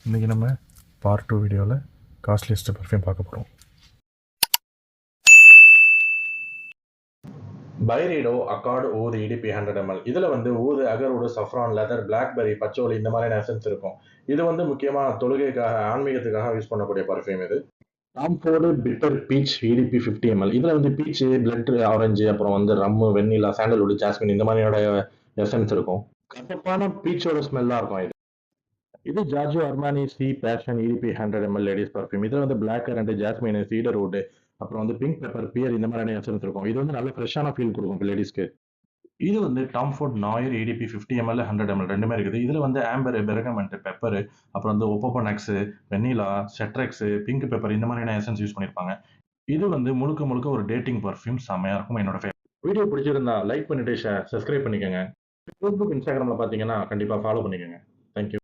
இன்றைக்கி நம்ம பார்ட் 2 வீடியோவில் காஸ்ட்லியஸ்ட் பர்ஃப்யூம் பார்க்க போகிறோம். Byredo accord oud EDP 100 ml. இதில் oud, agarwood, saffron, leather, blackberry, patchouli இந்த மாதிரியான எசன்ஸ் இருக்கும். இது முக்கியமாக தொழுகைக்காக, ஆன்மீகத்துக்காக யூஸ் பண்ணக்கூடிய பர்ஃப்யூம் இது. Tom Ford bitter peach EDP 50 ml. இதில் பீச்சு, பிளட் ஆரஞ்சு, அப்புறம் ரம்மு, வெண்ணிலா, சாண்டல்வுட், ஜாஸ்மின் இந்த மாதிரியோட எசன்ஸ் இருக்கும். கசப்பான பீச்சோட ஸ்மெல்லாக இருக்கும் இது Giorgio Armani si passion EDP 100 ml ladies perfume. இதில் பிளாக் கரண்ட், ஜாஸ்மின், சீடர்வுட், அப்புறம் பிங்க் பெப்பர், பியர் இந்த மாதிரியான எசன்ஸ் இருக்கும். இது நல்ல ஃப்ரெஷ்ஷான ஃபீல் கொடுக்கும் லேடிஸ்க்கு. இது Tom Ford noir EDP 50 ml 100 ml ரெண்டுமே இருக்குது. இதில் ஆம்பர், பெர்கமெண்ட், பெப்பர், அப்புறம் ஒப்போபோனக்ஸ், வெண்ணிலா, செட்ரெக்ஸ், பிங்க் பெப்பர் இந்த மாதிரியான எசன்ஸ் யூஸ் பண்ணியிருப்பாங்க. இது முழுக்க முழுக்க ஒரு டேட்டிங் பர்ஃப்யூம். செம்மையா இருக்கும். என்னோட வீடியோ பிடிச்சிருந்தா லைக் பண்ணிட்டு சப்ஸ்கிரைப் பண்ணிக்கோங்க. ஃபேஸ்புக், இன்ஸ்டாகிராமில் பார்த்தீங்கன்னா கண்டிப்பாக ஃபாலோ பண்ணிக்கோங்க. தேங்க்யூ.